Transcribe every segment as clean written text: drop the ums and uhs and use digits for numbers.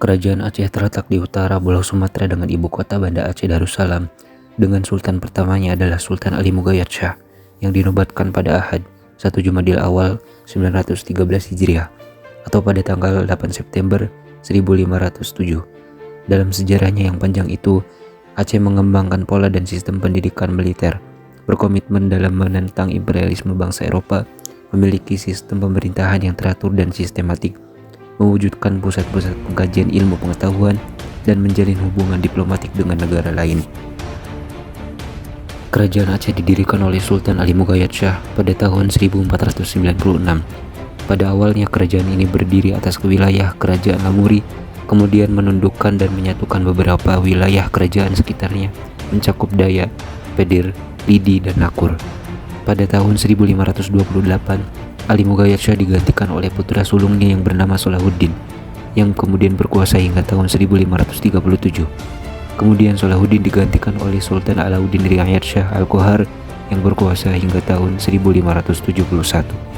Kerajaan Aceh terletak di utara Pulau Sumatera dengan ibu kota Banda Aceh Darussalam, dengan sultan pertamanya adalah Sultan Ali Mughayat Shah yang dinobatkan pada Ahad 1 Jumadil Awal 913 Hijriah atau pada tanggal 8 September 1507. Dalam sejarahnya yang panjang itu, Aceh mengembangkan pola dan sistem pendidikan militer, berkomitmen dalam menentang imperialisme bangsa Eropa, memiliki sistem pemerintahan yang teratur dan sistematik, mewujudkan pusat-pusat pengkajian ilmu pengetahuan, dan menjalin hubungan diplomatik dengan negara lain. Kerajaan Aceh didirikan oleh Sultan Ali Mughayat Shah pada tahun 1496. Pada awalnya kerajaan ini berdiri atas wilayah Kerajaan Lamuri, kemudian menundukkan dan menyatukan beberapa wilayah kerajaan sekitarnya, mencakup Dayak, Pedir, Lidi, dan Nakur. Pada tahun 1528, Ali Mughayat Shah digantikan oleh putra sulungnya yang bernama Salahuddin, yang kemudian berkuasa hingga tahun 1537. Kemudian Salahuddin digantikan oleh Sultan Alauddin Riayat Shah Al-Qohar yang berkuasa hingga tahun 1571.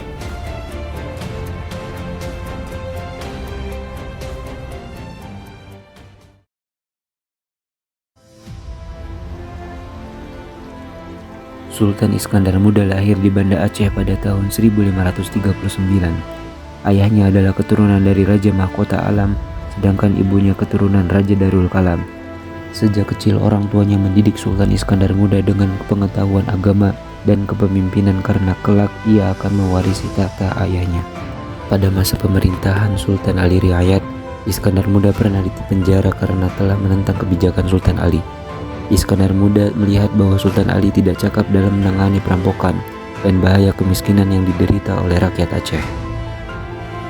Sultan Iskandar Muda lahir di Banda Aceh pada tahun 1539. Ayahnya adalah keturunan dari Raja Mahkota Alam, sedangkan ibunya keturunan Raja Darul Kalam. Sejak kecil orang tuanya mendidik Sultan Iskandar Muda dengan pengetahuan agama dan kepemimpinan karena kelak ia akan mewarisi tahta ayahnya. Pada masa pemerintahan Sultan Ali Riayat, Iskandar Muda pernah dipenjara karena telah menentang kebijakan Sultan Ali. Iskandar Muda melihat bahwa Sultan Ali tidak cakap dalam menangani perampokan dan bahaya kemiskinan yang diderita oleh rakyat Aceh.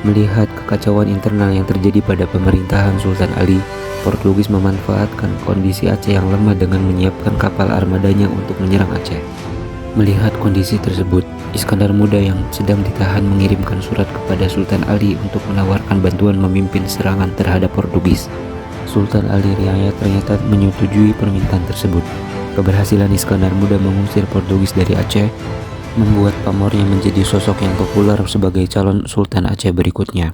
Melihat kekacauan internal yang terjadi pada pemerintahan Sultan Ali, Portugis memanfaatkan kondisi Aceh yang lemah dengan menyiapkan kapal armadanya untuk menyerang Aceh. Melihat kondisi tersebut, Iskandar Muda yang sedang ditahan mengirimkan surat kepada Sultan Ali untuk menawarkan bantuan memimpin serangan terhadap Portugis. Sultan Ali Riayat ternyata menyetujui permintaan tersebut. Keberhasilan Iskandar Muda mengusir Portugis dari Aceh membuat pamornya menjadi sosok yang populer sebagai calon Sultan Aceh berikutnya.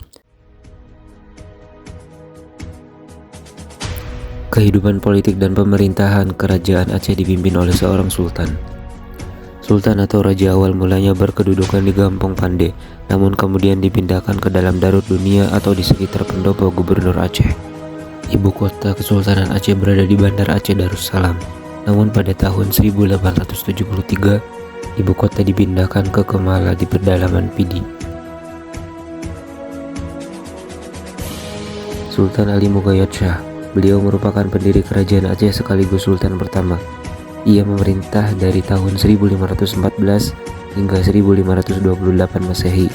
Kehidupan politik dan pemerintahan kerajaan Aceh dipimpin oleh seorang sultan. Sultan atau raja awal mulanya berkedudukan di Gampong Pande, namun kemudian dipindahkan ke dalam Darut Dunia atau di sekitar pendopo Gubernur Aceh. Ibu kota Kesultanan Aceh berada di Bandar Aceh Darussalam. Namun pada tahun 1873, ibu kota dipindahkan ke Kemala di pedalaman Pidi. Sultan Ali Mughayat Shah, beliau merupakan pendiri kerajaan Aceh sekaligus sultan pertama. Ia memerintah dari tahun 1514 hingga 1528 Masehi.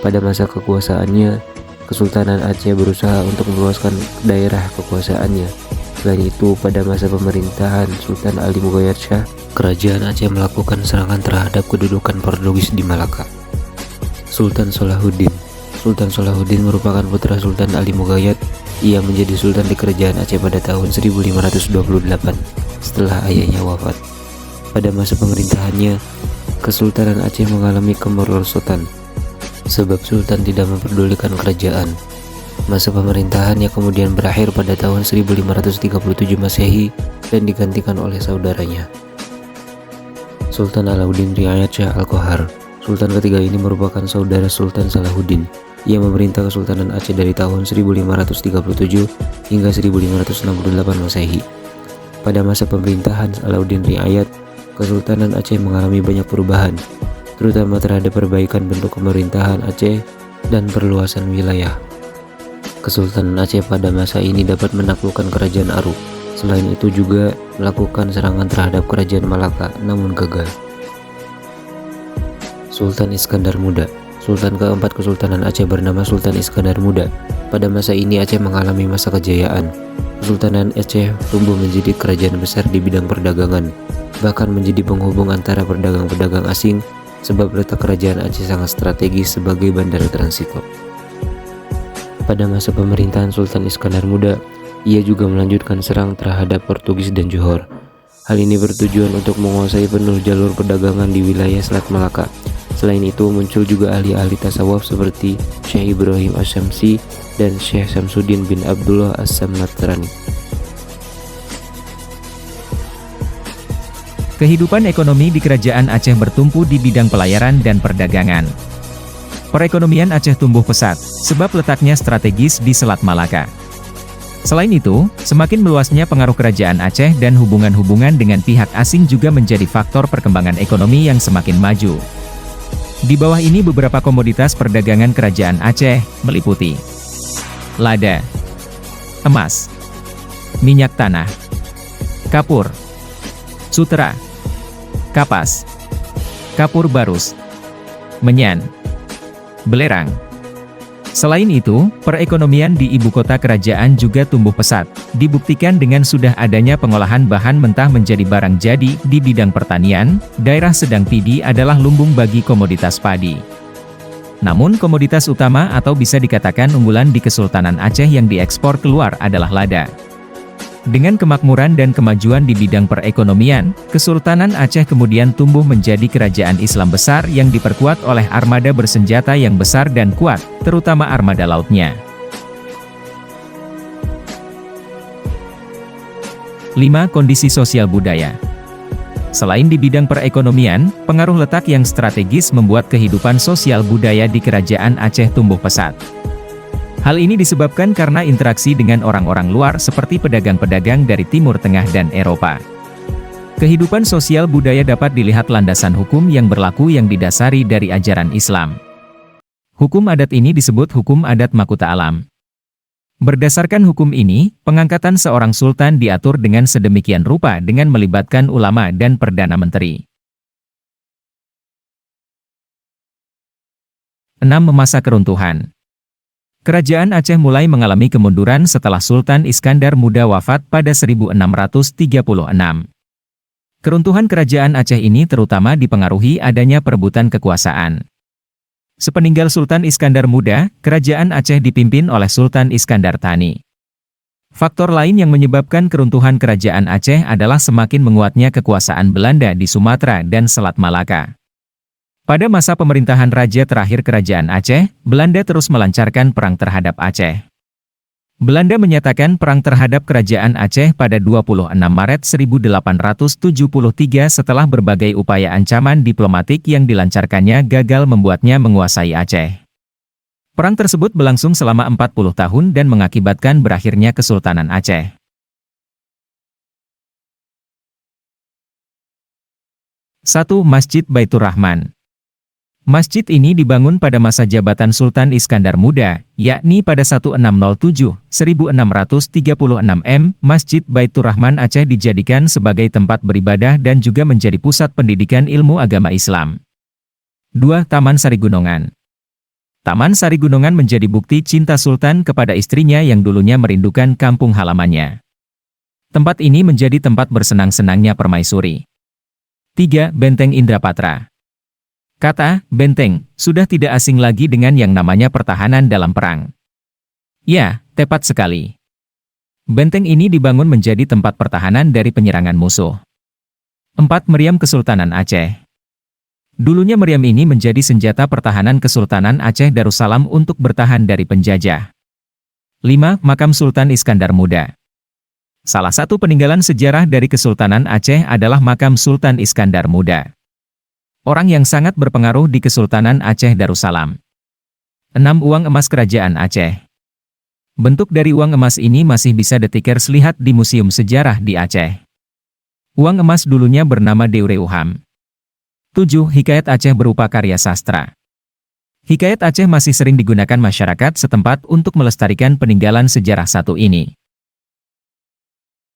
Pada masa kekuasaannya, Kesultanan Aceh berusaha untuk meluaskan daerah kekuasaannya. Selain itu, pada masa pemerintahan Sultan Ali Mughayat Shah, kerajaan Aceh melakukan serangan terhadap kedudukan Portugis di Malaka. Sultan Salahuddin. Sultan Salahuddin merupakan putra Sultan Ali Mughayat. Ia menjadi sultan di kerajaan Aceh pada tahun 1528 setelah ayahnya wafat. Pada masa pemerintahannya, Kesultanan Aceh mengalami kemerosotan sebab sultan tidak memperdulikan kerajaan. Masa pemerintahannya kemudian berakhir pada tahun 1537 Masehi dan digantikan oleh saudaranya, Sultan Alauddin Riayat Shah Al-Qohar. Sultan ketiga ini merupakan saudara Sultan Salahuddin. Ia memerintah Kesultanan Aceh dari tahun 1537 hingga 1568 Masehi. Pada masa pemerintahan Alauddin Riayat, Kesultanan Aceh mengalami banyak perubahan, terutama terhadap perbaikan bentuk pemerintahan Aceh dan perluasan wilayah. Kesultanan Aceh pada masa ini dapat menaklukkan kerajaan Aruk. Selain itu juga melakukan serangan terhadap kerajaan Malaka, namun gagal. Sultan Iskandar Muda. Sultan keempat Kesultanan Aceh bernama Sultan Iskandar Muda. Pada masa ini Aceh mengalami masa kejayaan. Kesultanan Aceh tumbuh menjadi kerajaan besar di bidang perdagangan, bahkan menjadi penghubung antara pedagang-pedagang asing, sebab letak kerajaan Aceh sangat strategis sebagai bandara transito. Pada masa pemerintahan Sultan Iskandar Muda, ia juga melanjutkan serang terhadap Portugis dan Johor. Hal ini bertujuan untuk menguasai penuh jalur perdagangan di wilayah Selat Malaka. Selain itu muncul juga ahli-ahli tasawuf seperti Syekh Ibrahim Asy-Syamsi dan Syekh Samsuddin bin Abdullah As-Samnatrani. Kehidupan ekonomi di Kerajaan Aceh bertumpu di bidang pelayaran dan perdagangan. Perekonomian Aceh tumbuh pesat, sebab letaknya strategis di Selat Malaka. Selain itu, semakin meluasnya pengaruh Kerajaan Aceh dan hubungan-hubungan dengan pihak asing juga menjadi faktor perkembangan ekonomi yang semakin maju. Di bawah ini beberapa komoditas perdagangan Kerajaan Aceh, meliputi lada, emas, minyak tanah, kapur, sutera, kapas, kapur barus, menyan, belerang. Selain itu, perekonomian di ibu kota kerajaan juga tumbuh pesat, dibuktikan dengan sudah adanya pengolahan bahan mentah menjadi barang jadi di bidang pertanian. Daerah Sedang Pidi adalah lumbung bagi komoditas padi. Namun komoditas utama atau bisa dikatakan unggulan di Kesultanan Aceh yang diekspor keluar adalah lada. Dengan kemakmuran dan kemajuan di bidang perekonomian, Kesultanan Aceh kemudian tumbuh menjadi kerajaan Islam besar yang diperkuat oleh armada bersenjata yang besar dan kuat, terutama armada lautnya. 5. Kondisi sosial budaya. Selain di bidang perekonomian, pengaruh letak yang strategis membuat kehidupan sosial budaya di Kerajaan Aceh tumbuh pesat. Hal ini disebabkan karena interaksi dengan orang-orang luar seperti pedagang-pedagang dari Timur Tengah dan Eropa. Kehidupan sosial budaya dapat dilihat landasan hukum yang berlaku yang didasari dari ajaran Islam. Hukum adat ini disebut hukum adat Makuta Alam. Berdasarkan hukum ini, pengangkatan seorang sultan diatur dengan sedemikian rupa dengan melibatkan ulama dan perdana menteri. 6. Masa keruntuhan. Kerajaan Aceh mulai mengalami kemunduran setelah Sultan Iskandar Muda wafat pada 1636. Keruntuhan kerajaan Aceh ini terutama dipengaruhi adanya perebutan kekuasaan. Sepeninggal Sultan Iskandar Muda, kerajaan Aceh dipimpin oleh Sultan Iskandar Thani. Faktor lain yang menyebabkan keruntuhan kerajaan Aceh adalah semakin menguatnya kekuasaan Belanda di Sumatera dan Selat Malaka. Pada masa pemerintahan raja terakhir Kerajaan Aceh, Belanda terus melancarkan perang terhadap Aceh. Belanda menyatakan perang terhadap Kerajaan Aceh pada 26 Maret 1873 setelah berbagai upaya ancaman diplomatik yang dilancarkannya gagal membuatnya menguasai Aceh. Perang tersebut berlangsung selama 40 tahun dan mengakibatkan berakhirnya Kesultanan Aceh. 1. Masjid Baitur Rahman. Masjid ini dibangun pada masa jabatan Sultan Iskandar Muda, yakni pada 1607-1636 m. Masjid Baitur Rahman Aceh dijadikan sebagai tempat beribadah dan juga menjadi pusat pendidikan ilmu agama Islam. 2. Taman Sarigunungan. Taman Sarigunungan menjadi bukti cinta Sultan kepada istrinya yang dulunya merindukan kampung halamannya. Tempat ini menjadi tempat bersenang-senangnya permaisuri. 3. Benteng Indrapatra. Kata benteng sudah tidak asing lagi dengan yang namanya pertahanan dalam perang. Ya, tepat sekali. Benteng ini dibangun menjadi tempat pertahanan dari penyerangan musuh. 4. Meriam Kesultanan Aceh. Dulunya meriam ini menjadi senjata pertahanan Kesultanan Aceh Darussalam untuk bertahan dari penjajah. 5. Makam Sultan Iskandar Muda. Salah satu peninggalan sejarah dari Kesultanan Aceh adalah makam Sultan Iskandar Muda. Orang yang sangat berpengaruh di Kesultanan Aceh Darussalam. 6. Uang emas Kerajaan Aceh. Bentuk dari uang emas ini masih bisa detikers lihat di Museum Sejarah di Aceh. Uang emas dulunya bernama Deureuham. 7. Hikayat Aceh berupa karya sastra. Hikayat Aceh masih sering digunakan masyarakat setempat untuk melestarikan peninggalan sejarah satu ini.